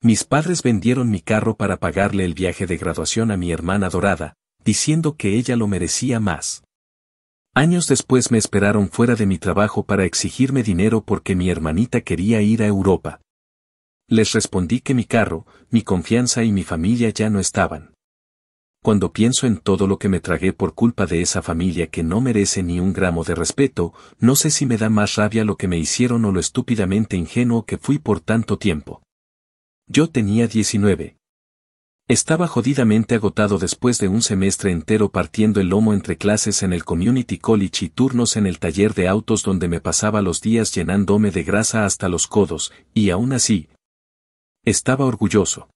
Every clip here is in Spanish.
Mis padres vendieron mi carro para pagarle el viaje de graduación a mi hermana adorada, diciendo que ella lo merecía más. Años después me esperaron fuera de mi trabajo para exigirme dinero porque mi hermanita quería ir a Europa. Les respondí que mi carro, mi confianza y mi familia ya no estaban. Cuando pienso en todo lo que me tragué por culpa de esa familia que no merece ni un gramo de respeto, no sé si me da más rabia lo que me hicieron o lo estúpidamente ingenuo que fui por tanto tiempo. Yo tenía 19. Estaba jodidamente agotado después de un semestre entero partiendo el lomo entre clases en el Community College y turnos en el taller de autos donde me pasaba los días llenándome de grasa hasta los codos, y aún así, estaba orgulloso.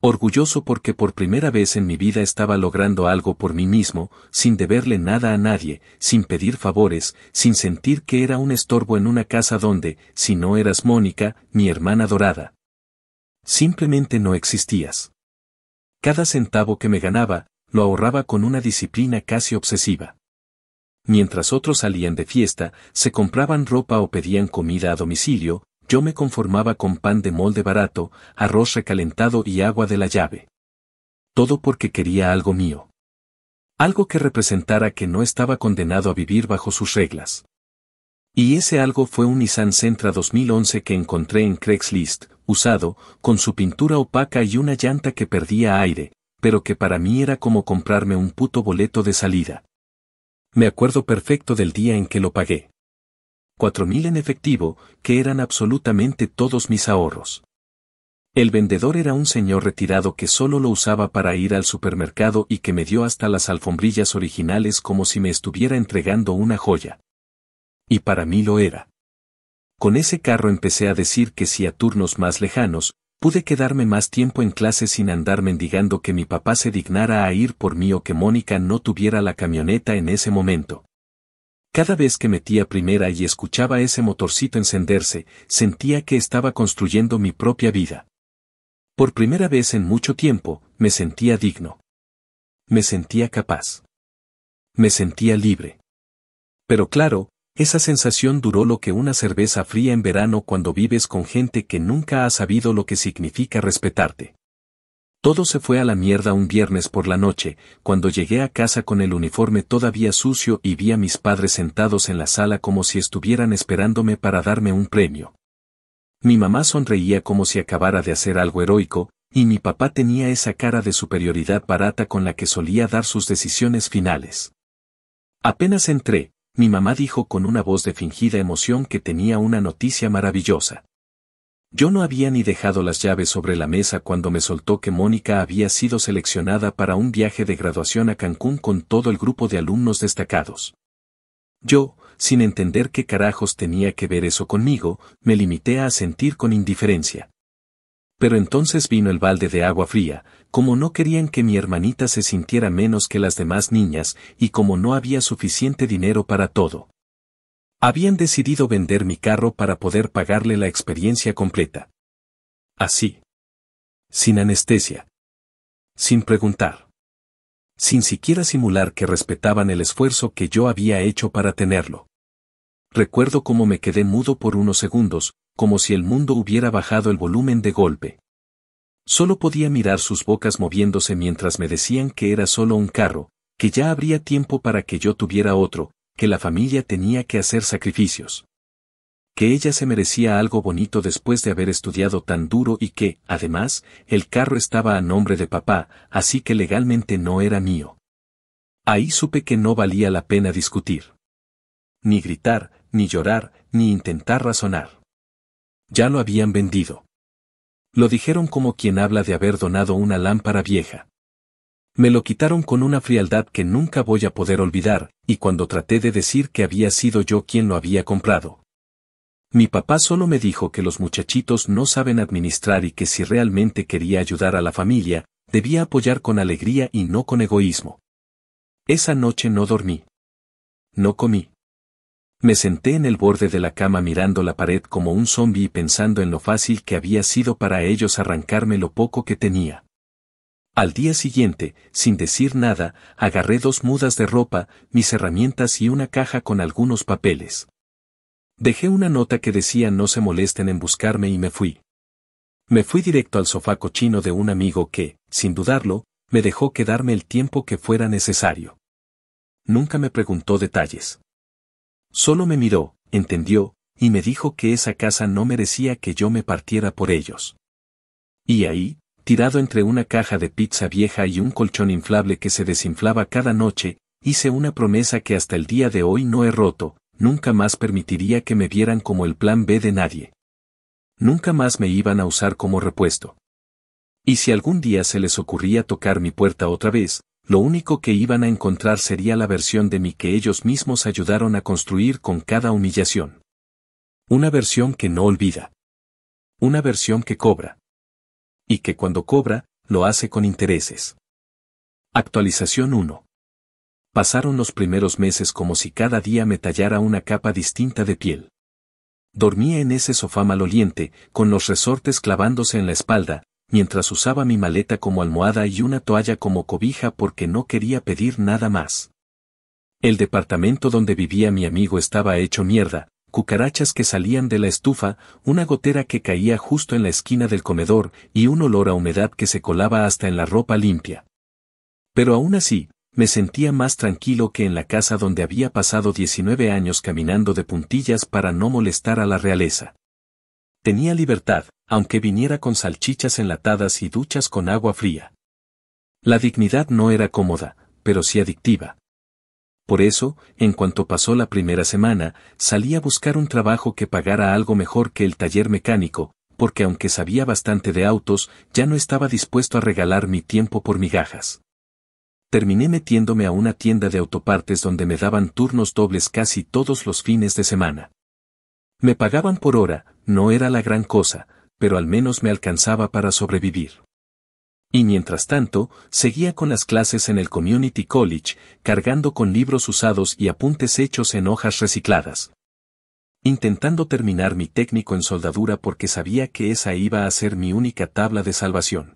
Orgulloso porque por primera vez en mi vida estaba logrando algo por mí mismo, sin deberle nada a nadie, sin pedir favores, sin sentir que era un estorbo en una casa donde, si no eras Mónica, mi hermana dorada, simplemente no existías. Cada centavo que me ganaba, lo ahorraba con una disciplina casi obsesiva. Mientras otros salían de fiesta, se compraban ropa o pedían comida a domicilio, yo me conformaba con pan de molde barato, arroz recalentado y agua de la llave. Todo porque quería algo mío. Algo que representara que no estaba condenado a vivir bajo sus reglas. Y ese algo fue un Nissan Sentra 2011 que encontré en Craigslist, usado, con su pintura opaca y una llanta que perdía aire, pero que para mí era como comprarme un puto boleto de salida. Me acuerdo perfecto del día en que lo pagué. 4,000 en efectivo, que eran absolutamente todos mis ahorros. El vendedor era un señor retirado que solo lo usaba para ir al supermercado y que me dio hasta las alfombrillas originales como si me estuviera entregando una joya. Y para mí lo era. Con ese carro empecé a decir que sí a turnos más lejanos, pude quedarme más tiempo en clase sin andar mendigando que mi papá se dignara a ir por mí o que Mónica no tuviera la camioneta en ese momento. Cada vez que metía primera y escuchaba ese motorcito encenderse, sentía que estaba construyendo mi propia vida. Por primera vez en mucho tiempo, me sentía digno. Me sentía capaz. Me sentía libre. Pero claro, esa sensación duró lo que una cerveza fría en verano cuando vives con gente que nunca ha sabido lo que significa respetarte. Todo se fue a la mierda un viernes por la noche, cuando llegué a casa con el uniforme todavía sucio y vi a mis padres sentados en la sala como si estuvieran esperándome para darme un premio. Mi mamá sonreía como si acabara de hacer algo heroico, y mi papá tenía esa cara de superioridad barata con la que solía dar sus decisiones finales. Apenas entré, mi mamá dijo con una voz de fingida emoción que tenía una noticia maravillosa. Yo no había ni dejado las llaves sobre la mesa cuando me soltó que Mónica había sido seleccionada para un viaje de graduación a Cancún con todo el grupo de alumnos destacados. Yo, sin entender qué carajos tenía que ver eso conmigo, me limité a asentir con indiferencia. Pero entonces vino el balde de agua fría, como no querían que mi hermanita se sintiera menos que las demás niñas, y como no había suficiente dinero para todo. Habían decidido vender mi carro para poder pagarle la experiencia completa. Así. Sin anestesia. Sin preguntar. Sin siquiera simular que respetaban el esfuerzo que yo había hecho para tenerlo. Recuerdo cómo me quedé mudo por unos segundos, como si el mundo hubiera bajado el volumen de golpe. Solo podía mirar sus bocas moviéndose mientras me decían que era solo un carro, que ya habría tiempo para que yo tuviera otro, que la familia tenía que hacer sacrificios. Que ella se merecía algo bonito después de haber estudiado tan duro y que, además, el carro estaba a nombre de papá, así que legalmente no era mío. Ahí supe que no valía la pena discutir. Ni gritar, ni llorar, ni intentar razonar. Ya lo habían vendido. Lo dijeron como quien habla de haber donado una lámpara vieja. Me lo quitaron con una frialdad que nunca voy a poder olvidar, y cuando traté de decir que había sido yo quien lo había comprado. Mi papá solo me dijo que los muchachitos no saben administrar y que si realmente quería ayudar a la familia, debía apoyar con alegría y no con egoísmo. Esa noche no dormí. No comí. Me senté en el borde de la cama mirando la pared como un zombi y pensando en lo fácil que había sido para ellos arrancarme lo poco que tenía. Al día siguiente, sin decir nada, agarré 2 mudas de ropa, mis herramientas y una caja con algunos papeles. Dejé una nota que decía no se molesten en buscarme y me fui. Me fui directo al sofá cochino de un amigo que, sin dudarlo, me dejó quedarme el tiempo que fuera necesario. Nunca me preguntó detalles. Solo me miró, entendió, y me dijo que esa casa no merecía que yo me partiera por ellos. Y ahí, tirado entre una caja de pizza vieja y un colchón inflable que se desinflaba cada noche, hice una promesa que hasta el día de hoy no he roto: nunca más permitiría que me vieran como el plan B de nadie. Nunca más me iban a usar como repuesto. Y si algún día se les ocurría tocar mi puerta otra vez, lo único que iban a encontrar sería la versión de mí que ellos mismos ayudaron a construir con cada humillación. Una versión que no olvida. Una versión que cobra. Y que cuando cobra, lo hace con intereses. Actualización 1. Pasaron los primeros meses como si cada día me tallara una capa distinta de piel. Dormía en ese sofá maloliente, con los resortes clavándose en la espalda, mientras usaba mi maleta como almohada y una toalla como cobija porque no quería pedir nada más. El departamento donde vivía mi amigo estaba hecho mierda, cucarachas que salían de la estufa, una gotera que caía justo en la esquina del comedor y un olor a humedad que se colaba hasta en la ropa limpia. Pero aún así, me sentía más tranquilo que en la casa donde había pasado 19 años caminando de puntillas para no molestar a la realeza. Tenía libertad, aunque viniera con salchichas enlatadas y duchas con agua fría. La dignidad no era cómoda, pero sí adictiva. Por eso, en cuanto pasó la primera semana, salí a buscar un trabajo que pagara algo mejor que el taller mecánico, porque aunque sabía bastante de autos, ya no estaba dispuesto a regalar mi tiempo por migajas. Terminé metiéndome a una tienda de autopartes donde me daban turnos dobles casi todos los fines de semana. Me pagaban por hora, no era la gran cosa, pero al menos me alcanzaba para sobrevivir. Y mientras tanto, seguía con las clases en el Community College, cargando con libros usados y apuntes hechos en hojas recicladas. Intentando terminar mi técnico en soldadura porque sabía que esa iba a ser mi única tabla de salvación.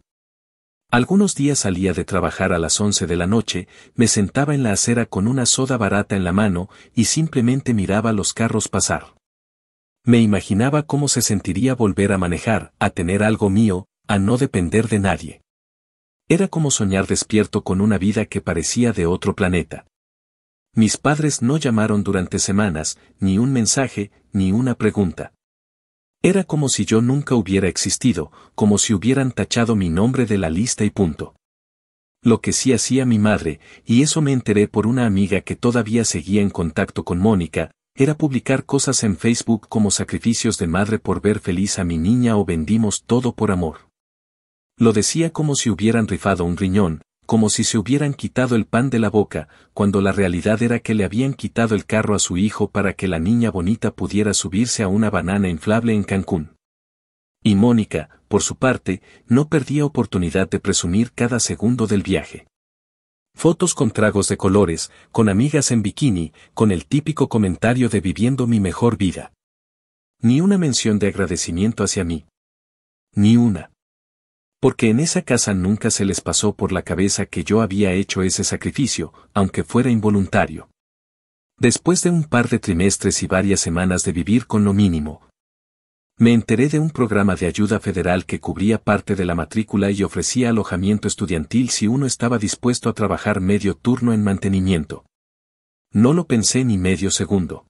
Algunos días salía de trabajar a las 11 de la noche, me sentaba en la acera con una soda barata en la mano y simplemente miraba los carros pasar. Me imaginaba cómo se sentiría volver a manejar, a tener algo mío, a no depender de nadie. Era como soñar despierto con una vida que parecía de otro planeta. Mis padres no llamaron durante semanas, ni un mensaje, ni una pregunta. Era como si yo nunca hubiera existido, como si hubieran tachado mi nombre de la lista y punto. Lo que sí hacía mi madre, y eso me enteré por una amiga que todavía seguía en contacto con Mónica, era publicar cosas en Facebook como sacrificios de madre por ver feliz a mi niña o vendimos todo por amor. Lo decía como si hubieran rifado un riñón, como si se hubieran quitado el pan de la boca, cuando la realidad era que le habían quitado el carro a su hijo para que la niña bonita pudiera subirse a una banana inflable en Cancún. Y Mónica, por su parte, no perdía oportunidad de presumir cada segundo del viaje. Fotos con tragos de colores, con amigas en bikini, con el típico comentario de viviendo mi mejor vida. Ni una mención de agradecimiento hacia mí. Ni una. Porque en esa casa nunca se les pasó por la cabeza que yo había hecho ese sacrificio, aunque fuera involuntario. Después de un par de trimestres y varias semanas de vivir con lo mínimo, me enteré de un programa de ayuda federal que cubría parte de la matrícula y ofrecía alojamiento estudiantil si uno estaba dispuesto a trabajar medio turno en mantenimiento. No lo pensé ni medio segundo.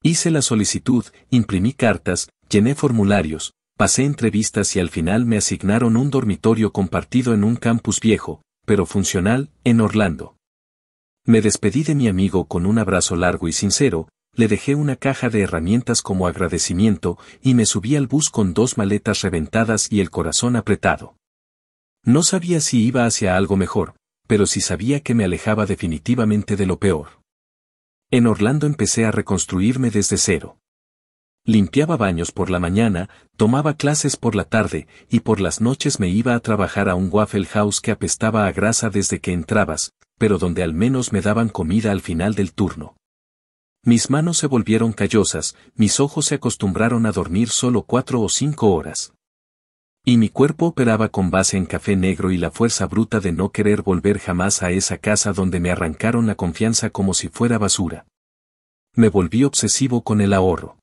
Hice la solicitud, imprimí cartas, llené formularios, pasé entrevistas y al final me asignaron un dormitorio compartido en un campus viejo, pero funcional, en Orlando. Me despedí de mi amigo con un abrazo largo y sincero, le dejé una caja de herramientas como agradecimiento y me subí al bus con 2 maletas reventadas y el corazón apretado. No sabía si iba hacia algo mejor, pero sí sabía que me alejaba definitivamente de lo peor. En Orlando empecé a reconstruirme desde cero. Limpiaba baños por la mañana, tomaba clases por la tarde, y por las noches me iba a trabajar a un Waffle House que apestaba a grasa desde que entrabas, pero donde al menos me daban comida al final del turno. Mis manos se volvieron callosas, mis ojos se acostumbraron a dormir solo 4 o 5 horas. Y mi cuerpo operaba con base en café negro y la fuerza bruta de no querer volver jamás a esa casa donde me arrancaron la confianza como si fuera basura. Me volví obsesivo con el ahorro.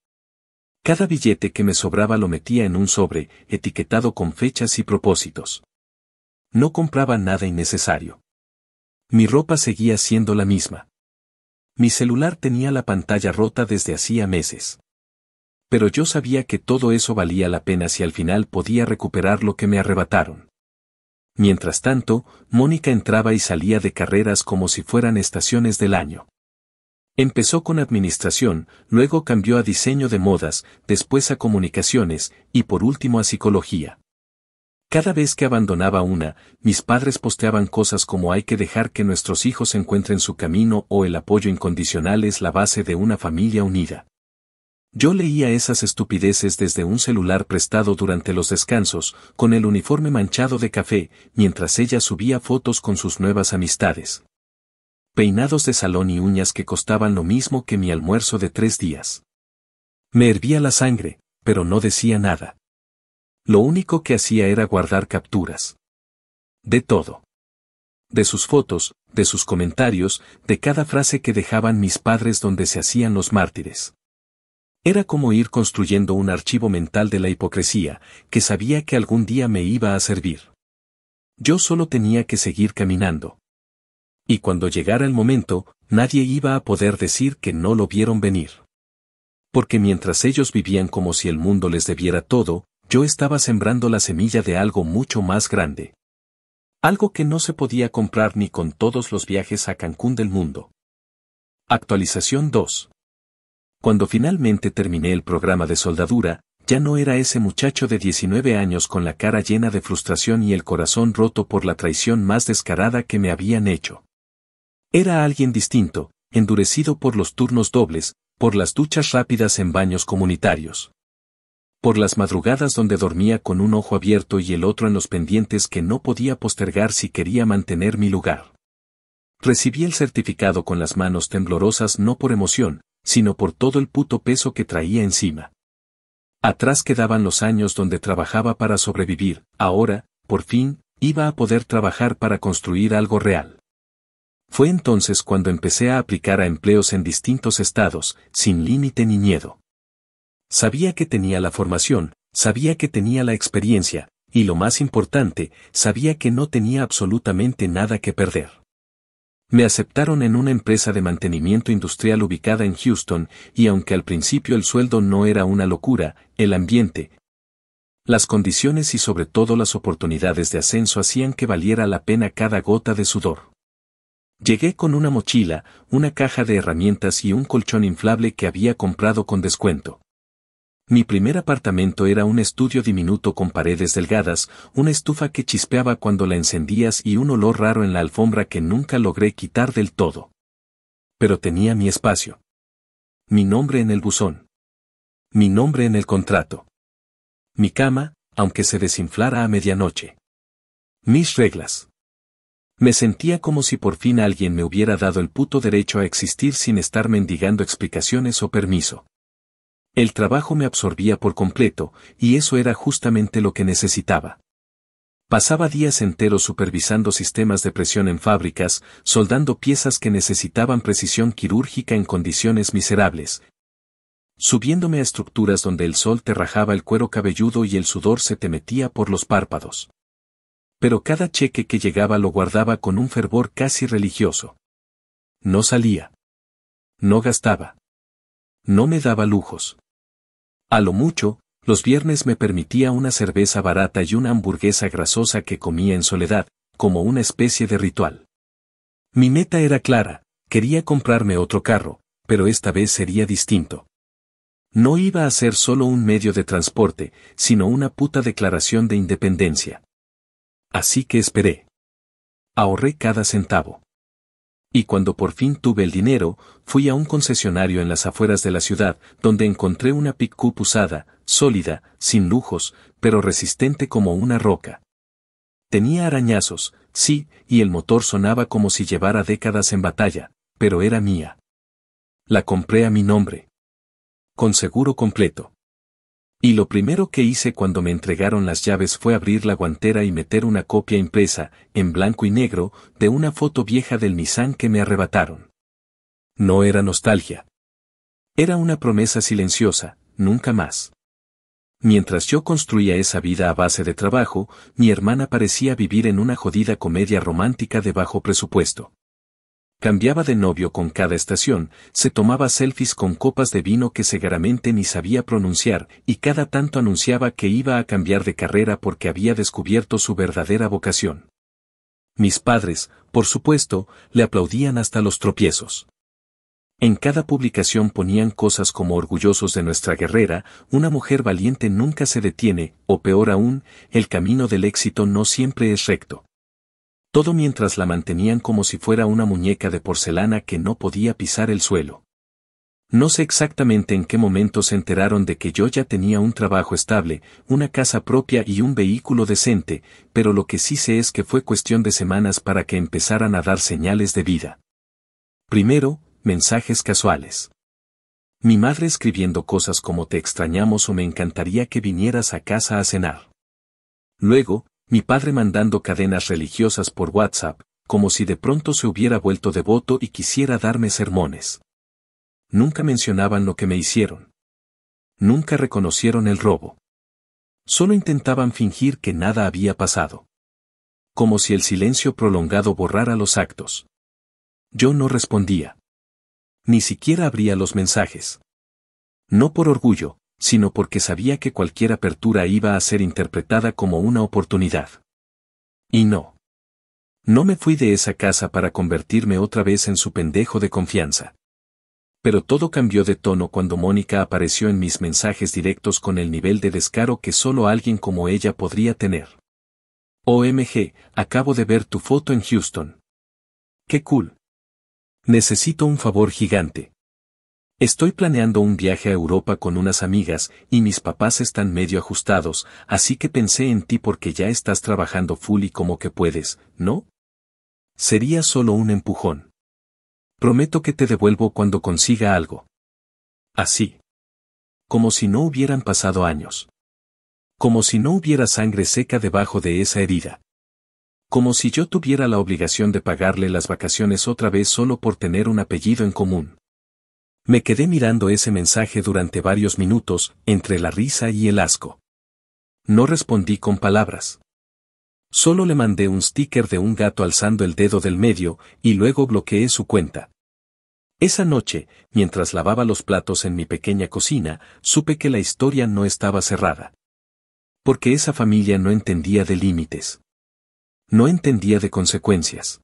Cada billete que me sobraba lo metía en un sobre, etiquetado con fechas y propósitos. No compraba nada innecesario. Mi ropa seguía siendo la misma. Mi celular tenía la pantalla rota desde hacía meses. Pero yo sabía que todo eso valía la pena si al final podía recuperar lo que me arrebataron. Mientras tanto, Mónica entraba y salía de carreras como si fueran estaciones del año. Empezó con administración, luego cambió a diseño de modas, después a comunicaciones, y por último a psicología. Cada vez que abandonaba una, mis padres posteaban cosas como hay que dejar que nuestros hijos encuentren su camino o el apoyo incondicional es la base de una familia unida. Yo leía esas estupideces desde un celular prestado durante los descansos, con el uniforme manchado de café, mientras ella subía fotos con sus nuevas amistades. Peinados de salón y uñas que costaban lo mismo que mi almuerzo de 3 días. Me hervía la sangre, pero no decía nada. Lo único que hacía era guardar capturas. De todo. De sus fotos, de sus comentarios, de cada frase que dejaban mis padres donde se hacían los mártires. Era como ir construyendo un archivo mental de la hipocresía, que sabía que algún día me iba a servir. Yo solo tenía que seguir caminando. Y cuando llegara el momento, nadie iba a poder decir que no lo vieron venir. Porque mientras ellos vivían como si el mundo les debiera todo, yo estaba sembrando la semilla de algo mucho más grande. Algo que no se podía comprar ni con todos los viajes a Cancún del mundo. Actualización 2. Cuando finalmente terminé el programa de soldadura, ya no era ese muchacho de 19 años con la cara llena de frustración y el corazón roto por la traición más descarada que me habían hecho. Era alguien distinto, endurecido por los turnos dobles, por las duchas rápidas en baños comunitarios. Por las madrugadas donde dormía con un ojo abierto y el otro en los pendientes que no podía postergar si quería mantener mi lugar. Recibí el certificado con las manos temblorosas no por emoción, sino por todo el puto peso que traía encima. Atrás quedaban los años donde trabajaba para sobrevivir, ahora, por fin, iba a poder trabajar para construir algo real. Fue entonces cuando empecé a aplicar a empleos en distintos estados, sin límite ni miedo. Sabía que tenía la formación, sabía que tenía la experiencia, y lo más importante, sabía que no tenía absolutamente nada que perder. Me aceptaron en una empresa de mantenimiento industrial ubicada en Houston, y aunque al principio el sueldo no era una locura, el ambiente, las condiciones y sobre todo las oportunidades de ascenso hacían que valiera la pena cada gota de sudor. Llegué con una mochila, una caja de herramientas y un colchón inflable que había comprado con descuento. Mi primer apartamento era un estudio diminuto con paredes delgadas, una estufa que chispeaba cuando la encendías y un olor raro en la alfombra que nunca logré quitar del todo. Pero tenía mi espacio. Mi nombre en el buzón. Mi nombre en el contrato. Mi cama, aunque se desinflara a medianoche. Mis reglas. Me sentía como si por fin alguien me hubiera dado el puto derecho a existir sin estar mendigando explicaciones o permiso. El trabajo me absorbía por completo, y eso era justamente lo que necesitaba. Pasaba días enteros supervisando sistemas de presión en fábricas, soldando piezas que necesitaban precisión quirúrgica en condiciones miserables. Subiéndome a estructuras donde el sol te rajaba el cuero cabelludo y el sudor se te metía por los párpados. Pero cada cheque que llegaba lo guardaba con un fervor casi religioso. No salía. No gastaba. No me daba lujos. A lo mucho, los viernes me permitía una cerveza barata y una hamburguesa grasosa que comía en soledad, como una especie de ritual. Mi meta era clara, quería comprarme otro carro, pero esta vez sería distinto. No iba a ser solo un medio de transporte, sino una puta declaración de independencia. Así que esperé. Ahorré cada centavo. Y cuando por fin tuve el dinero, fui a un concesionario en las afueras de la ciudad, donde encontré una pick-up usada, sólida, sin lujos, pero resistente como una roca. Tenía arañazos, sí, y el motor sonaba como si llevara décadas en batalla, pero era mía. La compré a mi nombre. Con seguro completo. Y lo primero que hice cuando me entregaron las llaves fue abrir la guantera y meter una copia impresa, en blanco y negro, de una foto vieja del Nissan que me arrebataron. No era nostalgia. Era una promesa silenciosa, nunca más. Mientras yo construía esa vida a base de trabajo, mi hermana parecía vivir en una jodida comedia romántica de bajo presupuesto. Cambiaba de novio con cada estación, se tomaba selfies con copas de vino que seguramente ni sabía pronunciar, y cada tanto anunciaba que iba a cambiar de carrera porque había descubierto su verdadera vocación. Mis padres, por supuesto, le aplaudían hasta los tropiezos. En cada publicación ponían cosas como orgullosos de nuestra guerrera, una mujer valiente nunca se detiene, o peor aún, el camino del éxito no siempre es recto. Todo mientras la mantenían como si fuera una muñeca de porcelana que no podía pisar el suelo. No sé exactamente en qué momento se enteraron de que yo ya tenía un trabajo estable, una casa propia y un vehículo decente, pero lo que sí sé es que fue cuestión de semanas para que empezaran a dar señales de vida. Primero, mensajes casuales. Mi madre escribiendo cosas como te extrañamos o me encantaría que vinieras a casa a cenar. Luego, mi padre mandando cadenas religiosas por WhatsApp, como si de pronto se hubiera vuelto devoto y quisiera darme sermones. Nunca mencionaban lo que me hicieron. Nunca reconocieron el robo. Solo intentaban fingir que nada había pasado. Como si el silencio prolongado borrara los actos. Yo no respondía. Ni siquiera abría los mensajes. No por orgullo, sino porque sabía que cualquier apertura iba a ser interpretada como una oportunidad. Y no. No me fui de esa casa para convertirme otra vez en su pendejo de confianza. Pero todo cambió de tono cuando Mónica apareció en mis mensajes directos con el nivel de descaro que solo alguien como ella podría tener. OMG, acabo de ver tu foto en Houston. ¡Qué cool! Necesito un favor gigante. Estoy planeando un viaje a Europa con unas amigas y mis papás están medio ajustados, así que pensé en ti porque ya estás trabajando full y como que puedes, ¿no? Sería solo un empujón. Prometo que te devuelvo cuando consiga algo. Así. Como si no hubieran pasado años. Como si no hubiera sangre seca debajo de esa herida. Como si yo tuviera la obligación de pagarle las vacaciones otra vez solo por tener un apellido en común. Me quedé mirando ese mensaje durante varios minutos, entre la risa y el asco. No respondí con palabras. Solo le mandé un sticker de un gato alzando el dedo del medio, y luego bloqueé su cuenta. Esa noche, mientras lavaba los platos en mi pequeña cocina, supe que la historia no estaba cerrada. Porque esa familia no entendía de límites. No entendía de consecuencias.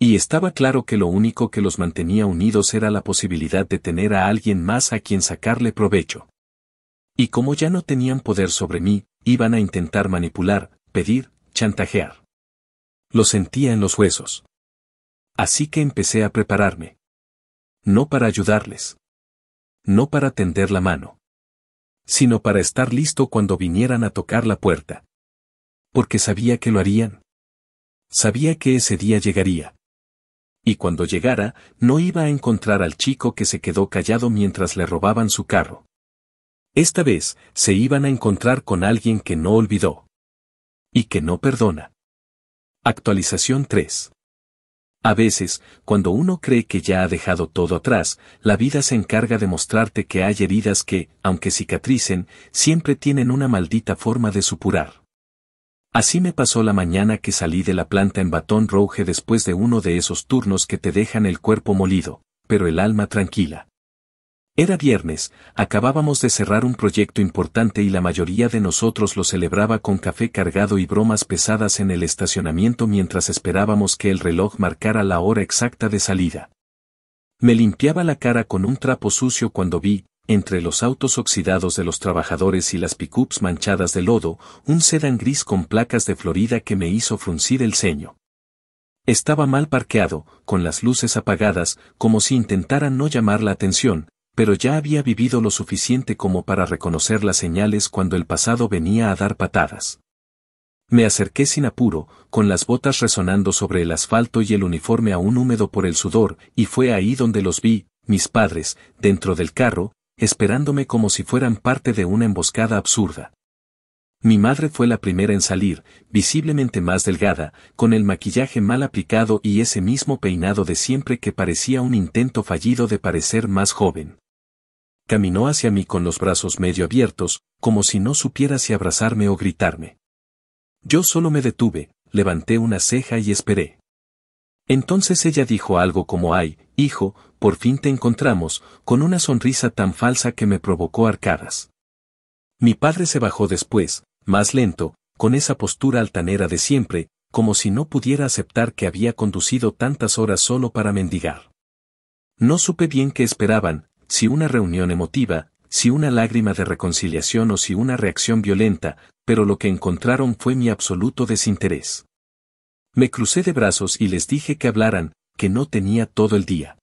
Y estaba claro que lo único que los mantenía unidos era la posibilidad de tener a alguien más a quien sacarle provecho. Y como ya no tenían poder sobre mí, iban a intentar manipular, pedir, chantajear. Lo sentía en los huesos. Así que empecé a prepararme. No para ayudarles. No para tender la mano. Sino para estar listo cuando vinieran a tocar la puerta. Porque sabía que lo harían. Sabía que ese día llegaría. Y cuando llegara, no iba a encontrar al chico que se quedó callado mientras le robaban su carro. Esta vez, se iban a encontrar con alguien que no olvidó. Y que no perdona. Actualización 3. A veces, cuando uno cree que ya ha dejado todo atrás, la vida se encarga de mostrarte que hay heridas que, aunque cicatricen, siempre tienen una maldita forma de supurar. Así me pasó la mañana que salí de la planta en Baton Rouge después de uno de esos turnos que te dejan el cuerpo molido, pero el alma tranquila. Era viernes, acabábamos de cerrar un proyecto importante y la mayoría de nosotros lo celebraba con café cargado y bromas pesadas en el estacionamiento mientras esperábamos que el reloj marcara la hora exacta de salida. Me limpiaba la cara con un trapo sucio cuando vi, entre los autos oxidados de los trabajadores y las pickups manchadas de lodo, un sedán gris con placas de Florida que me hizo fruncir el ceño. Estaba mal parqueado, con las luces apagadas, como si intentara no llamar la atención, pero ya había vivido lo suficiente como para reconocer las señales cuando el pasado venía a dar patadas. Me acerqué sin apuro, con las botas resonando sobre el asfalto y el uniforme aún húmedo por el sudor, y fue ahí donde los vi, mis padres, dentro del carro, esperándome como si fueran parte de una emboscada absurda. Mi madre fue la primera en salir, visiblemente más delgada, con el maquillaje mal aplicado y ese mismo peinado de siempre que parecía un intento fallido de parecer más joven. Caminó hacia mí con los brazos medio abiertos, como si no supiera si abrazarme o gritarme. Yo solo me detuve, levanté una ceja y esperé. Entonces ella dijo algo como: «Ay, hijo, por fin te encontramos», con una sonrisa tan falsa que me provocó arcadas. Mi padre se bajó después, más lento, con esa postura altanera de siempre, como si no pudiera aceptar que había conducido tantas horas solo para mendigar. No supe bien qué esperaban, si una reunión emotiva, si una lágrima de reconciliación o si una reacción violenta, pero lo que encontraron fue mi absoluto desinterés. Me crucé de brazos y les dije que hablaran, que no tenía todo el día.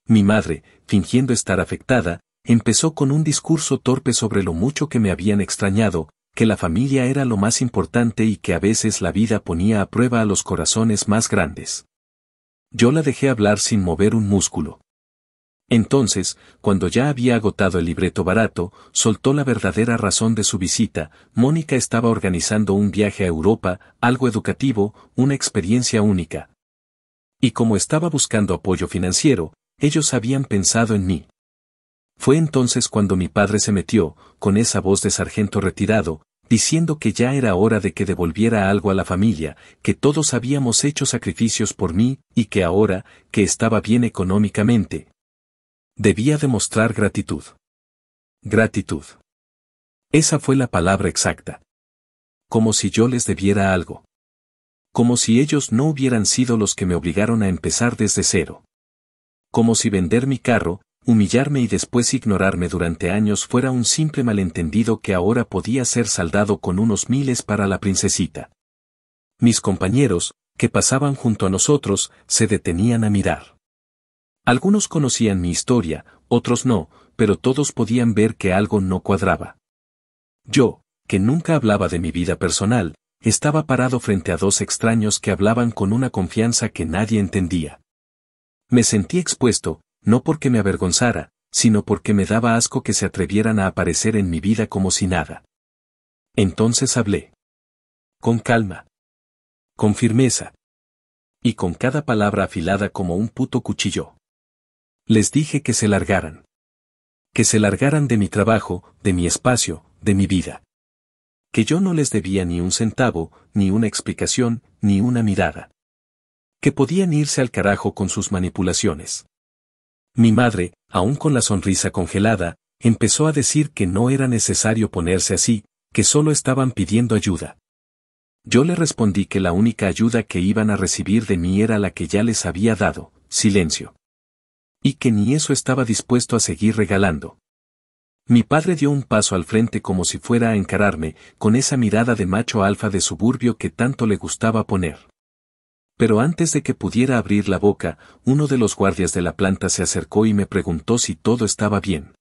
Mi madre, fingiendo estar afectada, empezó con un discurso torpe sobre lo mucho que me habían extrañado, que la familia era lo más importante y que a veces la vida ponía a prueba a los corazones más grandes. Yo la dejé hablar sin mover un músculo. Entonces, cuando ya había agotado el libreto barato, soltó la verdadera razón de su visita. Mónica estaba organizando un viaje a Europa, algo educativo, una experiencia única. Y como estaba buscando apoyo financiero, ellos habían pensado en mí. Fue entonces cuando mi padre se metió, con esa voz de sargento retirado, diciendo que ya era hora de que devolviera algo a la familia, que todos habíamos hecho sacrificios por mí, y que ahora, que estaba bien económicamente, debía demostrar gratitud. Gratitud. Esa fue la palabra exacta. Como si yo les debiera algo. Como si ellos no hubieran sido los que me obligaron a empezar desde cero. Como si vender mi carro, humillarme y después ignorarme durante años fuera un simple malentendido que ahora podía ser saldado con unos miles para la princesita. Mis compañeros, que pasaban junto a nosotros, se detenían a mirar. Algunos conocían mi historia, otros no, pero todos podían ver que algo no cuadraba. Yo, que nunca hablaba de mi vida personal, estaba parado frente a dos extraños que hablaban con una confianza que nadie entendía. Me sentí expuesto, no porque me avergonzara, sino porque me daba asco que se atrevieran a aparecer en mi vida como si nada. Entonces hablé. Con calma. Con firmeza. Y con cada palabra afilada como un puto cuchillo. Les dije que se largaran. Que se largaran de mi trabajo, de mi espacio, de mi vida. Que yo no les debía ni un centavo, ni una explicación, ni una mirada. Que podían irse al carajo con sus manipulaciones. Mi madre, aún con la sonrisa congelada, empezó a decir que no era necesario ponerse así, que solo estaban pidiendo ayuda. Yo le respondí que la única ayuda que iban a recibir de mí era la que ya les había dado, silencio. Y que ni eso estaba dispuesto a seguir regalando. Mi padre dio un paso al frente como si fuera a encararme, con esa mirada de macho alfa de suburbio que tanto le gustaba poner. Pero antes de que pudiera abrir la boca, uno de los guardias de la planta se acercó y me preguntó si todo estaba bien.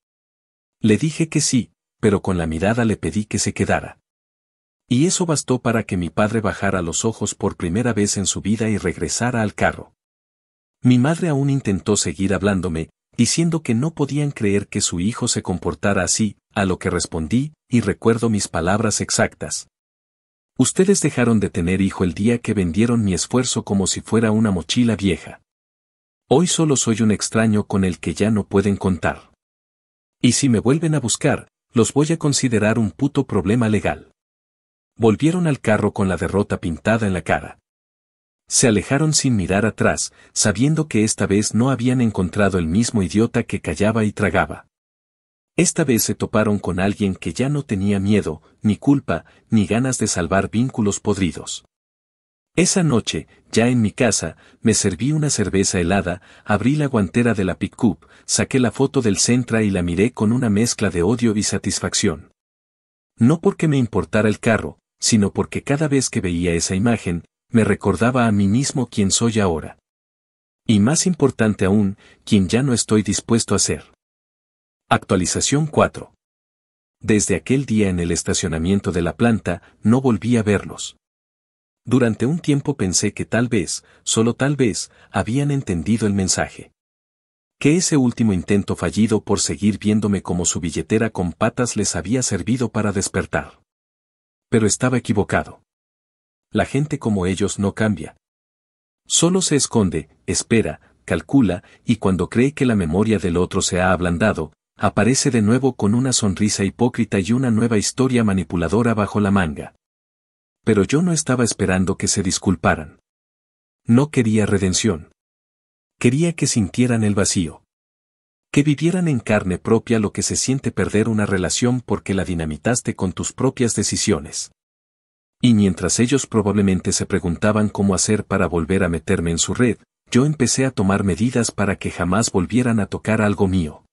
Le dije que sí, pero con la mirada le pedí que se quedara. Y eso bastó para que mi padre bajara los ojos por primera vez en su vida y regresara al carro. Mi madre aún intentó seguir hablándome, diciendo que no podían creer que su hijo se comportara así, a lo que respondí, y recuerdo mis palabras exactas. Ustedes dejaron de tener hijo el día que vendieron mi esfuerzo como si fuera una mochila vieja. Hoy solo soy un extraño con el que ya no pueden contar. Y si me vuelven a buscar, los voy a considerar un puto problema legal. Volvieron al carro con la derrota pintada en la cara. Se alejaron sin mirar atrás, sabiendo que esta vez no habían encontrado el mismo idiota que callaba y tragaba. Esta vez se toparon con alguien que ya no tenía miedo, ni culpa, ni ganas de salvar vínculos podridos. Esa noche, ya en mi casa, me serví una cerveza helada, abrí la guantera de la pick-up, saqué la foto del Sentra y la miré con una mezcla de odio y satisfacción. No porque me importara el carro, sino porque cada vez que veía esa imagen, me recordaba a mí mismo quién soy ahora. Y más importante aún, quién ya no estoy dispuesto a ser. Actualización 4. Desde aquel día en el estacionamiento de la planta, no volví a verlos. Durante un tiempo pensé que tal vez, solo tal vez, habían entendido el mensaje. Que ese último intento fallido por seguir viéndome como su billetera con patas les había servido para despertar. Pero estaba equivocado. La gente como ellos no cambia. Solo se esconde, espera, calcula, y cuando cree que la memoria del otro se ha ablandado, aparece de nuevo con una sonrisa hipócrita y una nueva historia manipuladora bajo la manga. Pero yo no estaba esperando que se disculparan. No quería redención. Quería que sintieran el vacío. Que vivieran en carne propia lo que se siente perder una relación porque la dinamitaste con tus propias decisiones. Y mientras ellos probablemente se preguntaban cómo hacer para volver a meterme en su red, yo empecé a tomar medidas para que jamás volvieran a tocar algo mío.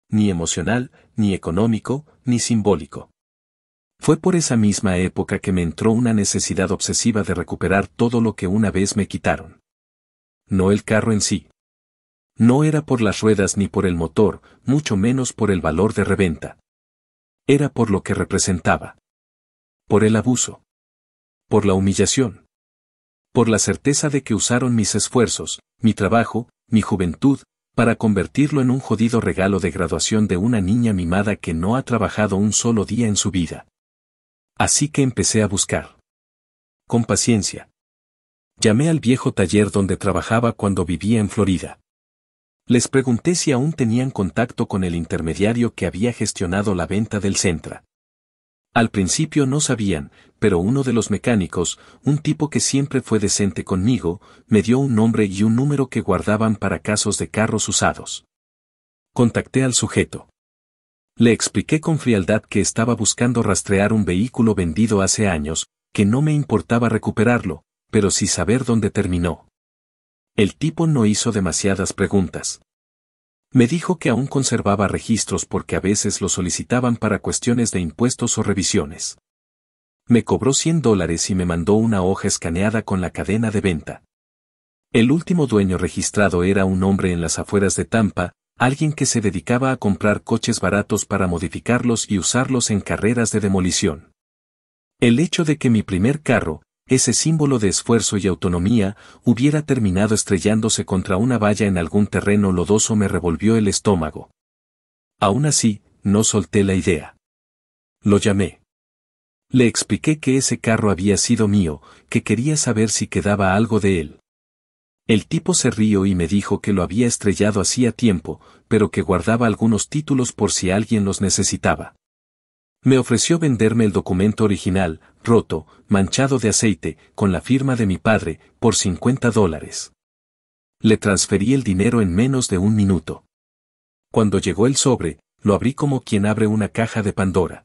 Ni emocional, ni económico, ni simbólico. Fue por esa misma época que me entró una necesidad obsesiva de recuperar todo lo que una vez me quitaron. No el carro en sí. No era por las ruedas ni por el motor, mucho menos por el valor de reventa. Era por lo que representaba. Por el abuso. Por la humillación. Por la certeza de que usaron mis esfuerzos, mi trabajo, mi juventud, para convertirlo en un jodido regalo de graduación de una niña mimada que no ha trabajado un solo día en su vida. Así que empecé a buscar. Con paciencia. Llamé al viejo taller donde trabajaba cuando vivía en Florida. Les pregunté si aún tenían contacto con el intermediario que había gestionado la venta del Sentra. Al principio no sabían, pero uno de los mecánicos, un tipo que siempre fue decente conmigo, me dio un nombre y un número que guardaban para casos de carros usados. Contacté al sujeto. Le expliqué con frialdad que estaba buscando rastrear un vehículo vendido hace años, que no me importaba recuperarlo, pero sí saber dónde terminó. El tipo no hizo demasiadas preguntas. Me dijo que aún conservaba registros porque a veces lo solicitaban para cuestiones de impuestos o revisiones. Me cobró $100 y me mandó una hoja escaneada con la cadena de venta. El último dueño registrado era un hombre en las afueras de Tampa, alguien que se dedicaba a comprar coches baratos para modificarlos y usarlos en carreras de demolición. El hecho de que mi primer carro, ese símbolo de esfuerzo y autonomía, hubiera terminado estrellándose contra una valla en algún terreno lodoso me revolvió el estómago. Aún así, no solté la idea. Lo llamé. Le expliqué que ese carro había sido mío, que quería saber si quedaba algo de él. El tipo se rió y me dijo que lo había estrellado hacía tiempo, pero que guardaba algunos títulos por si alguien los necesitaba. Me ofreció venderme el documento original, roto, manchado de aceite, con la firma de mi padre, por $50. Le transferí el dinero en menos de un minuto. Cuando llegó el sobre, lo abrí como quien abre una caja de Pandora.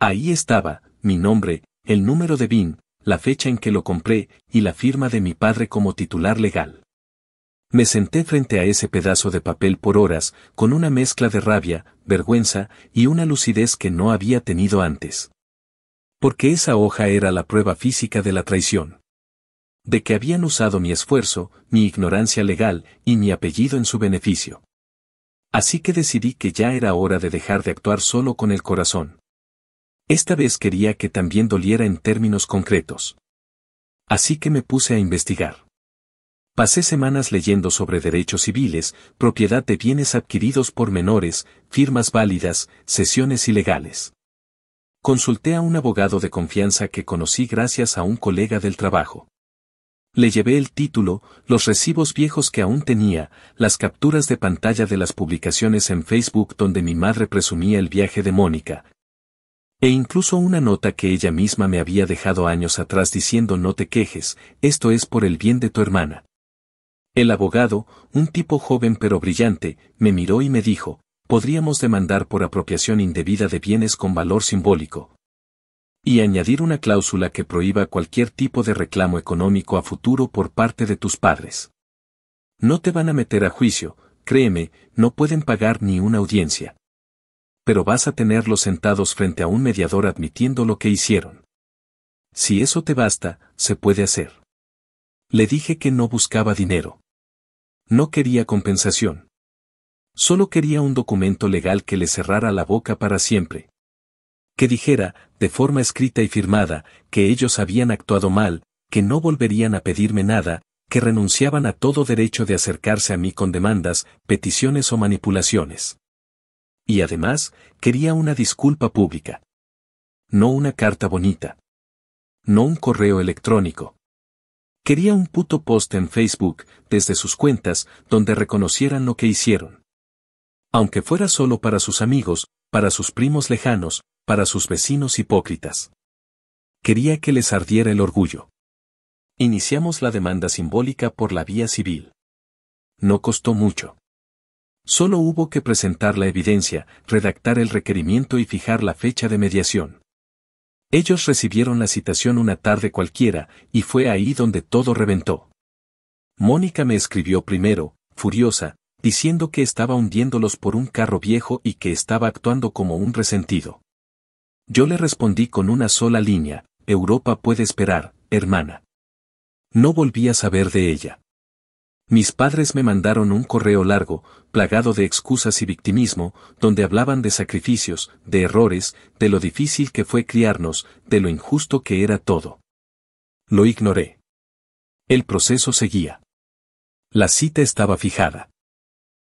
Ahí estaba, mi nombre, el número de VIN, la fecha en que lo compré, y la firma de mi padre como titular legal. Me senté frente a ese pedazo de papel por horas, con una mezcla de rabia, vergüenza, y una lucidez que no había tenido antes. Porque esa hoja era la prueba física de la traición. De que habían usado mi esfuerzo, mi ignorancia legal, y mi apellido en su beneficio. Así que decidí que ya era hora de dejar de actuar solo con el corazón. Esta vez quería que también doliera en términos concretos. Así que me puse a investigar. Pasé semanas leyendo sobre derechos civiles, propiedad de bienes adquiridos por menores, firmas válidas, cesiones ilegales. Consulté a un abogado de confianza que conocí gracias a un colega del trabajo. Le llevé el título, los recibos viejos que aún tenía, las capturas de pantalla de las publicaciones en Facebook donde mi madre presumía el viaje de Mónica. E incluso una nota que ella misma me había dejado años atrás diciendo no te quejes, esto es por el bien de tu hermana. El abogado, un tipo joven pero brillante, me miró y me dijo, podríamos demandar por apropiación indebida de bienes con valor simbólico. Y añadir una cláusula que prohíba cualquier tipo de reclamo económico a futuro por parte de tus padres. No te van a meter a juicio, créeme, no pueden pagar ni una audiencia. Pero vas a tenerlos sentados frente a un mediador admitiendo lo que hicieron. Si eso te basta, se puede hacer. Le dije que no buscaba dinero. No quería compensación. Solo quería un documento legal que le cerrara la boca para siempre. Que dijera, de forma escrita y firmada, que ellos habían actuado mal, que no volverían a pedirme nada, que renunciaban a todo derecho de acercarse a mí con demandas, peticiones o manipulaciones. Y además, quería una disculpa pública. No una carta bonita. No un correo electrónico. Quería un puto post en Facebook, desde sus cuentas, donde reconocieran lo que hicieron. Aunque fuera solo para sus amigos, para sus primos lejanos, para sus vecinos hipócritas. Quería que les ardiera el orgullo. Iniciamos la demanda simbólica por la vía civil. No costó mucho. Solo hubo que presentar la evidencia, redactar el requerimiento y fijar la fecha de mediación. Ellos recibieron la citación una tarde cualquiera, y fue ahí donde todo reventó. Mónica me escribió primero, furiosa, diciendo que estaba hundiéndolos por un carro viejo y que estaba actuando como un resentido. Yo le respondí con una sola línea: Europa puede esperar, hermana. No volví a saber de ella. Mis padres me mandaron un correo largo, plagado de excusas y victimismo, donde hablaban de sacrificios, de errores, de lo difícil que fue criarnos, de lo injusto que era todo. Lo ignoré. El proceso seguía. La cita estaba fijada.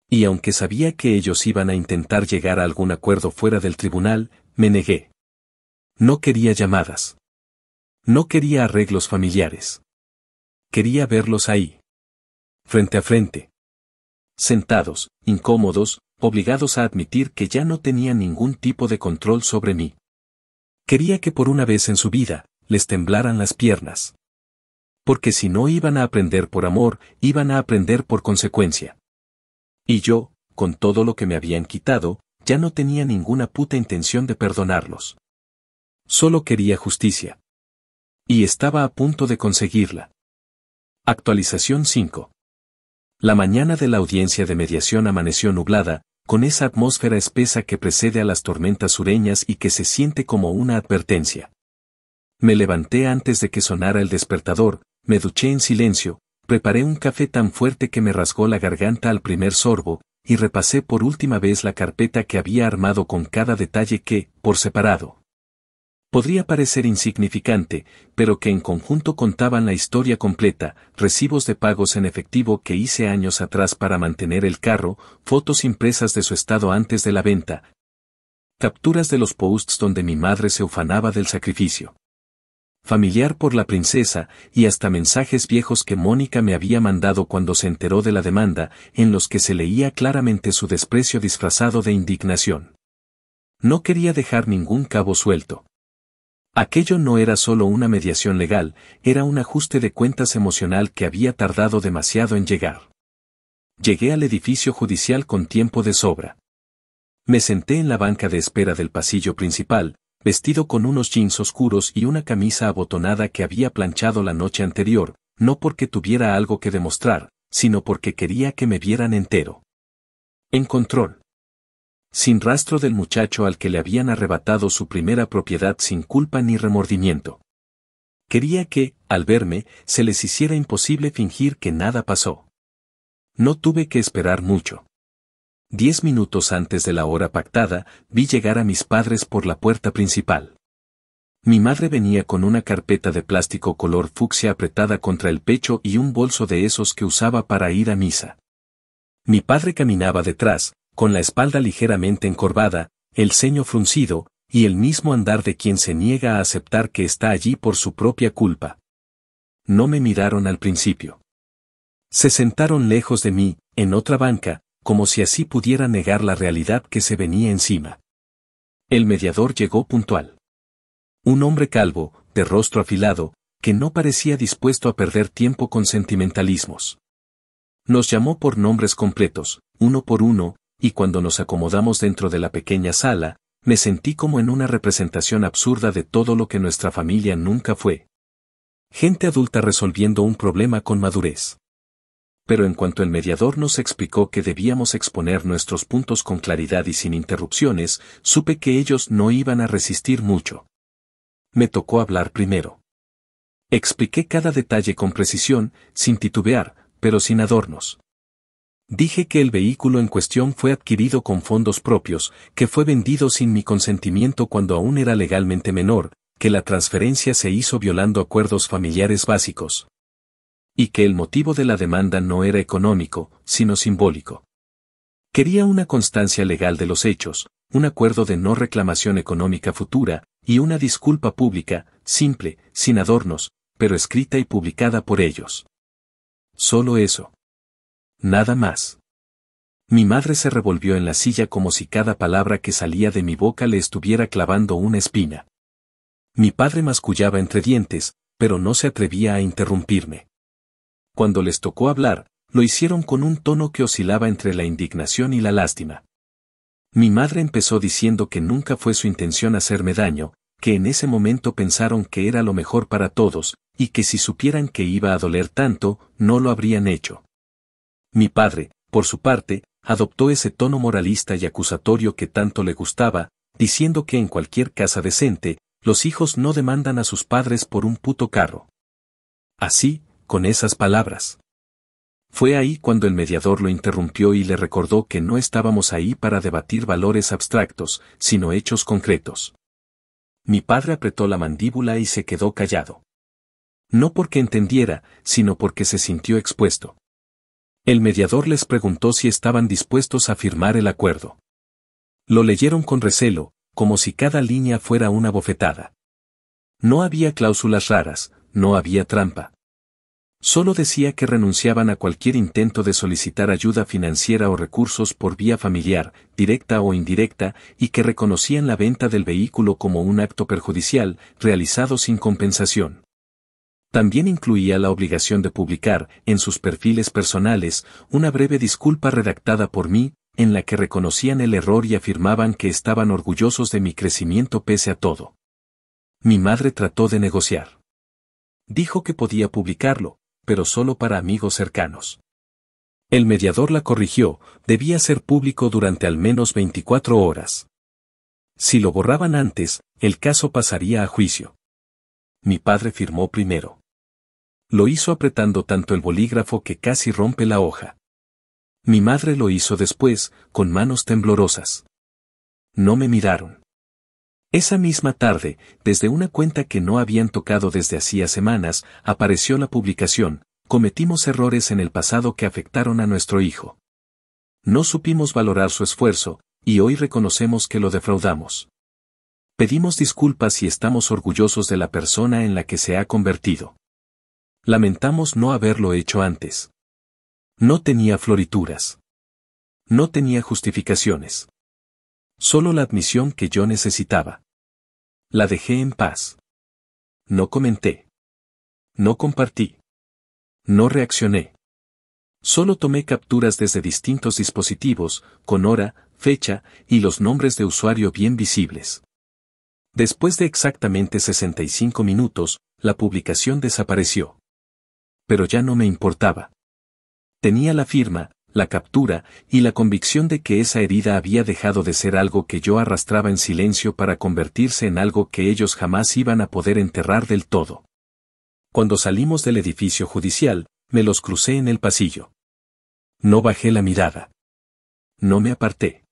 Y aunque sabía que ellos iban a intentar llegar a algún acuerdo fuera del tribunal, me negué. No quería llamadas. No quería arreglos familiares. Quería verlos ahí. Frente a frente. Sentados, incómodos, obligados a admitir que ya no tenían ningún tipo de control sobre mí. Quería que por una vez en su vida, les temblaran las piernas. Porque si no iban a aprender por amor, iban a aprender por consecuencia. Y yo, con todo lo que me habían quitado, ya no tenía ninguna puta intención de perdonarlos. Solo quería justicia. Y estaba a punto de conseguirla. Actualización 5. La mañana de la audiencia de mediación amaneció nublada, con esa atmósfera espesa que precede a las tormentas sureñas y que se siente como una advertencia. Me levanté antes de que sonara el despertador, me duché en silencio, preparé un café tan fuerte que me rasgó la garganta al primer sorbo, y repasé por última vez la carpeta que había armado con cada detalle que, por separado, podría parecer insignificante, pero que en conjunto contaban la historia completa: recibos de pagos en efectivo que hice años atrás para mantener el carro, fotos impresas de su estado antes de la venta, capturas de los posts donde mi madre se ufanaba del sacrificio familiar por la princesa, y hasta mensajes viejos que Mónica me había mandado cuando se enteró de la demanda, en los que se leía claramente su desprecio disfrazado de indignación. No quería dejar ningún cabo suelto. Aquello no era solo una mediación legal, era un ajuste de cuentas emocional que había tardado demasiado en llegar. Llegué al edificio judicial con tiempo de sobra. Me senté en la banca de espera del pasillo principal, vestido con unos jeans oscuros y una camisa abotonada que había planchado la noche anterior, no porque tuviera algo que demostrar, sino porque quería que me vieran entero. En control. Sin rastro del muchacho al que le habían arrebatado su primera propiedad sin culpa ni remordimiento. Quería que, al verme, se les hiciera imposible fingir que nada pasó. No tuve que esperar mucho. 10 minutos antes de la hora pactada, vi llegar a mis padres por la puerta principal. Mi madre venía con una carpeta de plástico color fucsia apretada contra el pecho y un bolso de esos que usaba para ir a misa. Mi padre caminaba detrás, con la espalda ligeramente encorvada, el ceño fruncido, y el mismo andar de quien se niega a aceptar que está allí por su propia culpa. No me miraron al principio. Se sentaron lejos de mí, en otra banca, como si así pudiera negar la realidad que se venía encima. El mediador llegó puntual. Un hombre calvo, de rostro afilado, que no parecía dispuesto a perder tiempo con sentimentalismos. Nos llamó por nombres completos, uno por uno, y cuando nos acomodamos dentro de la pequeña sala, me sentí como en una representación absurda de todo lo que nuestra familia nunca fue. Gente adulta resolviendo un problema con madurez. Pero en cuanto el mediador nos explicó que debíamos exponer nuestros puntos con claridad y sin interrupciones, supe que ellos no iban a resistir mucho. Me tocó hablar primero. Expliqué cada detalle con precisión, sin titubear, pero sin adornos. Dije que el vehículo en cuestión fue adquirido con fondos propios, que fue vendido sin mi consentimiento cuando aún era legalmente menor, que la transferencia se hizo violando acuerdos familiares básicos. Y que el motivo de la demanda no era económico, sino simbólico. Quería una constancia legal de los hechos, un acuerdo de no reclamación económica futura, y una disculpa pública, simple, sin adornos, pero escrita y publicada por ellos. Solo eso. Nada más. Mi madre se revolvió en la silla como si cada palabra que salía de mi boca le estuviera clavando una espina. Mi padre mascullaba entre dientes, pero no se atrevía a interrumpirme. Cuando les tocó hablar, lo hicieron con un tono que oscilaba entre la indignación y la lástima. Mi madre empezó diciendo que nunca fue su intención hacerme daño, que en ese momento pensaron que era lo mejor para todos, y que si supieran que iba a doler tanto, no lo habrían hecho. Mi padre, por su parte, adoptó ese tono moralista y acusatorio que tanto le gustaba, diciendo que en cualquier casa decente, los hijos no demandan a sus padres por un puto carro. Así, con esas palabras. Fue ahí cuando el mediador lo interrumpió y le recordó que no estábamos ahí para debatir valores abstractos, sino hechos concretos. Mi padre apretó la mandíbula y se quedó callado. No porque entendiera, sino porque se sintió expuesto. El mediador les preguntó si estaban dispuestos a firmar el acuerdo. Lo leyeron con recelo, como si cada línea fuera una bofetada. No había cláusulas raras, no había trampa. Solo decía que renunciaban a cualquier intento de solicitar ayuda financiera o recursos por vía familiar, directa o indirecta, y que reconocían la venta del vehículo como un acto perjudicial, realizado sin compensación. También incluía la obligación de publicar, en sus perfiles personales, una breve disculpa redactada por mí, en la que reconocían el error y afirmaban que estaban orgullosos de mi crecimiento pese a todo. Mi madre trató de negociar. Dijo que podía publicarlo, pero solo para amigos cercanos. El mediador la corrigió, debía ser público durante al menos 24 horas. Si lo borraban antes, el caso pasaría a juicio. Mi padre firmó primero. Lo hizo apretando tanto el bolígrafo que casi rompe la hoja. Mi madre lo hizo después, con manos temblorosas. No me miraron. Esa misma tarde, desde una cuenta que no habían tocado desde hacía semanas, apareció la publicación: cometimos errores en el pasado que afectaron a nuestro hijo. No supimos valorar su esfuerzo, y hoy reconocemos que lo defraudamos. Pedimos disculpas y estamos orgullosos de la persona en la que se ha convertido. Lamentamos no haberlo hecho antes. No tenía florituras. No tenía justificaciones. Solo la admisión que yo necesitaba. La dejé en paz. No comenté. No compartí. No reaccioné. Solo tomé capturas desde distintos dispositivos, con hora, fecha, y los nombres de usuario bien visibles. Después de exactamente 65 minutos, la publicación desapareció. Pero ya no me importaba. Tenía la firma, la captura, y la convicción de que esa herida había dejado de ser algo que yo arrastraba en silencio para convertirse en algo que ellos jamás iban a poder enterrar del todo. Cuando salimos del edificio judicial, me los crucé en el pasillo. No bajé la mirada. No me aparté.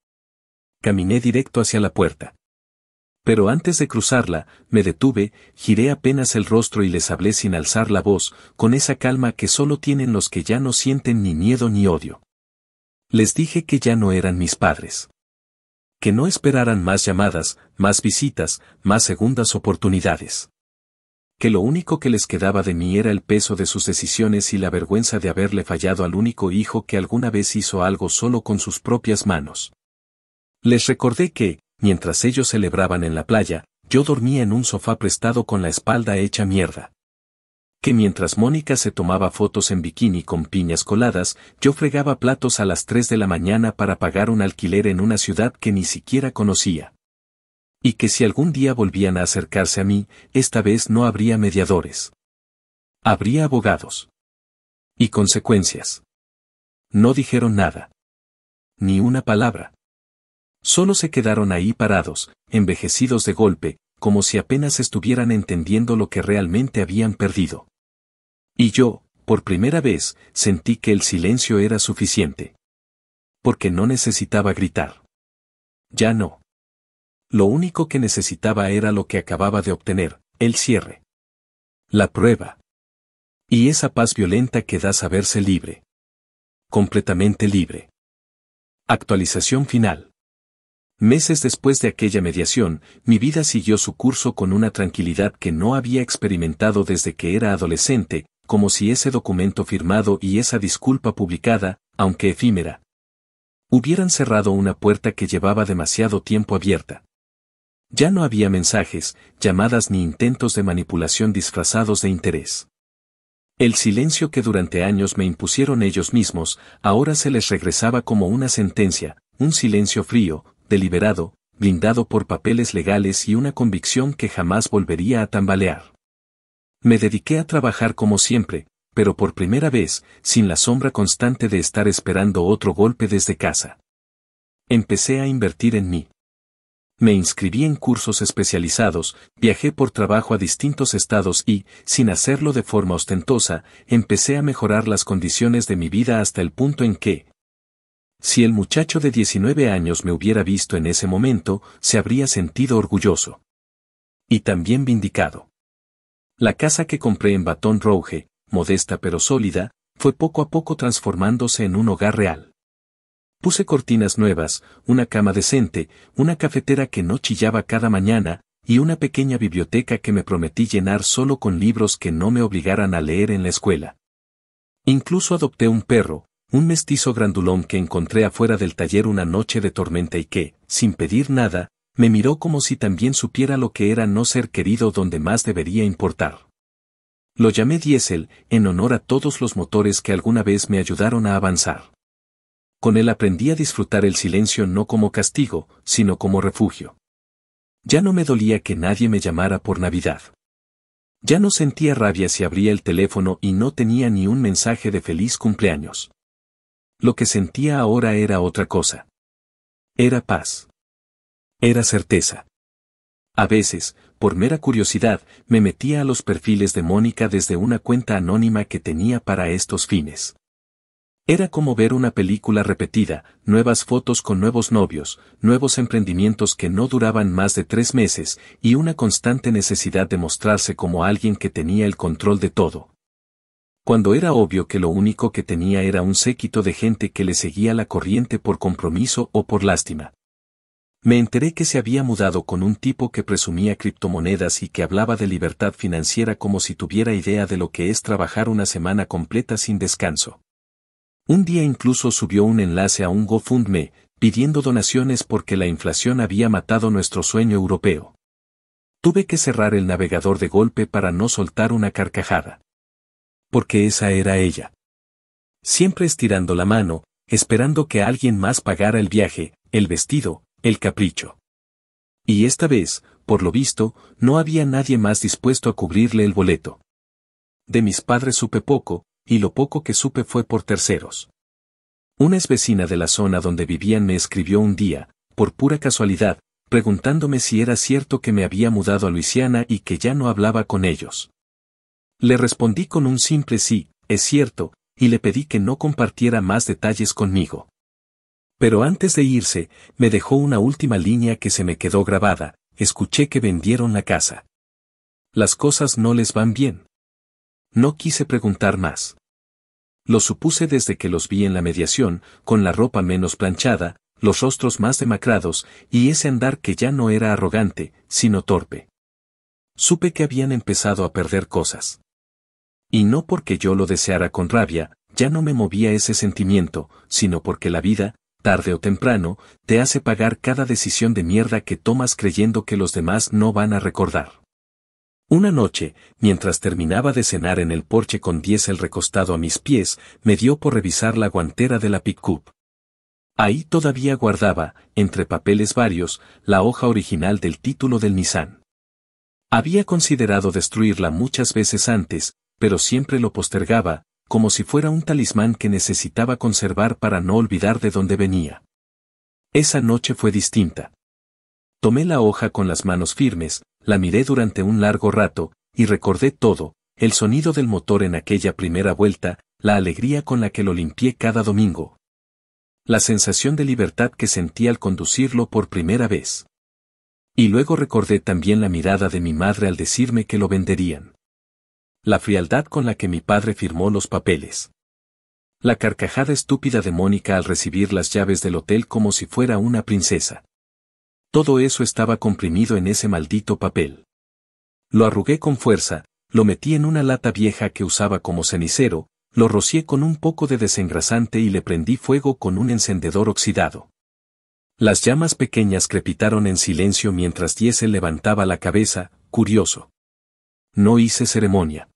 Caminé directo hacia la puerta. Pero antes de cruzarla, me detuve, giré apenas el rostro y les hablé sin alzar la voz, con esa calma que solo tienen los que ya no sienten ni miedo ni odio. Les dije que ya no eran mis padres. Que no esperaran más llamadas, más visitas, más segundas oportunidades. Que lo único que les quedaba de mí era el peso de sus decisiones y la vergüenza de haberle fallado al único hijo que alguna vez hizo algo solo con sus propias manos. Les recordé que, mientras ellos celebraban en la playa, yo dormía en un sofá prestado con la espalda hecha mierda. Que mientras Mónica se tomaba fotos en bikini con piñas coladas, yo fregaba platos a las 3 de la mañana para pagar un alquiler en una ciudad que ni siquiera conocía. Y que si algún día volvían a acercarse a mí, esta vez no habría mediadores. Habría abogados. Y consecuencias. No dijeron nada. Ni una palabra. Solo se quedaron ahí parados, envejecidos de golpe, como si apenas estuvieran entendiendo lo que realmente habían perdido. Y yo, por primera vez, sentí que el silencio era suficiente. Porque no necesitaba gritar. Ya no. Lo único que necesitaba era lo que acababa de obtener, el cierre. La prueba. Y esa paz violenta que da saberse libre. Completamente libre. Actualización final. Meses después de aquella mediación, mi vida siguió su curso con una tranquilidad que no había experimentado desde que era adolescente, como si ese documento firmado y esa disculpa publicada, aunque efímera, Hubieran cerrado una puerta que llevaba demasiado tiempo abierta. Ya no había mensajes, llamadas ni intentos de manipulación disfrazados de interés. El silencio que durante años me impusieron ellos mismos, ahora se les regresaba como una sentencia, un silencio frío, deliberado, blindado por papeles legales y una convicción que jamás volvería a tambalear. Me dediqué a trabajar como siempre, pero por primera vez, sin la sombra constante de estar esperando otro golpe desde casa. Empecé a invertir en mí. Me inscribí en cursos especializados, viajé por trabajo a distintos estados y, sin hacerlo de forma ostentosa, empecé a mejorar las condiciones de mi vida hasta el punto en que, si el muchacho de 19 años me hubiera visto en ese momento, se habría sentido orgulloso. Y también vindicado. La casa que compré en Baton Rouge, modesta pero sólida, fue poco a poco transformándose en un hogar real. Puse cortinas nuevas, una cama decente, una cafetera que no chillaba cada mañana, y una pequeña biblioteca que me prometí llenar solo con libros que no me obligaran a leer en la escuela. Incluso adopté un perro, un mestizo grandulón que encontré afuera del taller una noche de tormenta y que, sin pedir nada, me miró como si también supiera lo que era no ser querido donde más debería importar. Lo llamé Diesel, en honor a todos los motores que alguna vez me ayudaron a avanzar. Con él aprendí a disfrutar el silencio no como castigo, sino como refugio. Ya no me dolía que nadie me llamara por Navidad. Ya no sentía rabia si abría el teléfono y no tenía ni un mensaje de feliz cumpleaños. Lo que sentía ahora era otra cosa. Era paz. Era certeza. A veces, por mera curiosidad, me metía a los perfiles de Mónica desde una cuenta anónima que tenía para estos fines. Era como ver una película repetida, nuevas fotos con nuevos novios, nuevos emprendimientos que no duraban más de 3 meses, y una constante necesidad de mostrarse como alguien que tenía el control de todo. Cuando era obvio que lo único que tenía era un séquito de gente que le seguía la corriente por compromiso o por lástima. Me enteré que se había mudado con un tipo que presumía criptomonedas y que hablaba de libertad financiera como si tuviera idea de lo que es trabajar una semana completa sin descanso. Un día incluso subió un enlace a un GoFundMe, pidiendo donaciones porque la inflación había matado nuestro sueño europeo. Tuve que cerrar el navegador de golpe para no soltar una carcajada. Porque esa era ella. Siempre estirando la mano, esperando que alguien más pagara el viaje, el vestido, el capricho. Y esta vez, por lo visto, no había nadie más dispuesto a cubrirle el boleto. De mis padres supe poco, y lo poco que supe fue por terceros. Una vecina de la zona donde vivían me escribió un día, por pura casualidad, preguntándome si era cierto que me había mudado a Luisiana y que ya no hablaba con ellos. Le respondí con un simple sí, es cierto, y le pedí que no compartiera más detalles conmigo. Pero antes de irse, me dejó una última línea que se me quedó grabada: escuché que vendieron la casa. Las cosas no les van bien. No quise preguntar más. Lo supuse desde que los vi en la mediación, con la ropa menos planchada, los rostros más demacrados, y ese andar que ya no era arrogante, sino torpe. Supe que habían empezado a perder cosas. Y no porque yo lo deseara con rabia, ya no me movía ese sentimiento, sino porque la vida, tarde o temprano, te hace pagar cada decisión de mierda que tomas creyendo que los demás no van a recordar. Una noche, mientras terminaba de cenar en el porche con Diesel recostado a mis pies, me dio por revisar la guantera de la pick-up. Ahí todavía guardaba, entre papeles varios, la hoja original del título del Nissan. Había considerado destruirla muchas veces antes, pero siempre lo postergaba, como si fuera un talismán que necesitaba conservar para no olvidar de dónde venía. Esa noche fue distinta. Tomé la hoja con las manos firmes, la miré durante un largo rato, y recordé todo: el sonido del motor en aquella primera vuelta, la alegría con la que lo limpié cada domingo. La sensación de libertad que sentí al conducirlo por primera vez. Y luego recordé también la mirada de mi madre al decirme que lo venderían. La frialdad con la que mi padre firmó los papeles. La carcajada estúpida de Mónica al recibir las llaves del hotel como si fuera una princesa. Todo eso estaba comprimido en ese maldito papel. Lo arrugué con fuerza, lo metí en una lata vieja que usaba como cenicero, Lo rocié con un poco de desengrasante y le prendí fuego con un encendedor oxidado. Las llamas pequeñas crepitaron en silencio mientras Diesel levantaba la cabeza, curioso. No hice ceremonia.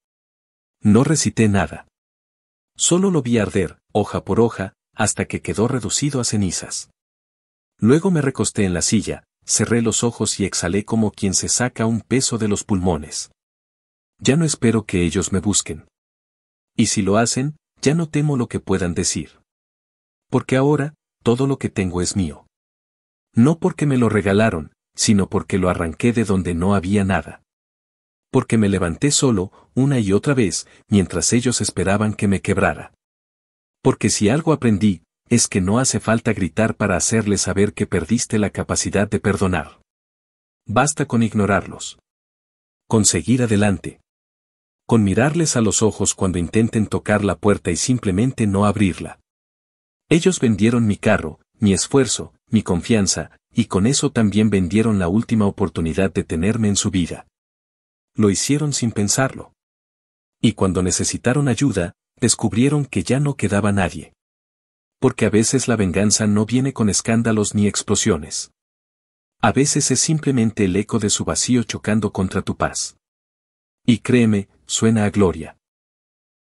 No recité nada. Solo lo vi arder, hoja por hoja, hasta que quedó reducido a cenizas. Luego me recosté en la silla, cerré los ojos y exhalé como quien se saca un peso de los pulmones. Ya no espero que ellos me busquen. Y si lo hacen, ya no temo lo que puedan decir. Porque ahora, todo lo que tengo es mío. No porque me lo regalaron, sino porque lo arranqué de donde no había nada. Porque me levanté solo, una y otra vez, mientras ellos esperaban que me quebrara. Porque si algo aprendí, es que no hace falta gritar para hacerles saber que perdiste la capacidad de perdonar. Basta con ignorarlos. Con seguir adelante. Con mirarles a los ojos cuando intenten tocar la puerta y simplemente no abrirla. Ellos vendieron mi carro, mi esfuerzo, mi confianza, y con eso también vendieron la última oportunidad de tenerme en su vida. Lo hicieron sin pensarlo. Y cuando necesitaron ayuda, descubrieron que ya no quedaba nadie. Porque a veces la venganza no viene con escándalos ni explosiones. A veces es simplemente el eco de su vacío chocando contra tu paz. Y créeme, suena a gloria.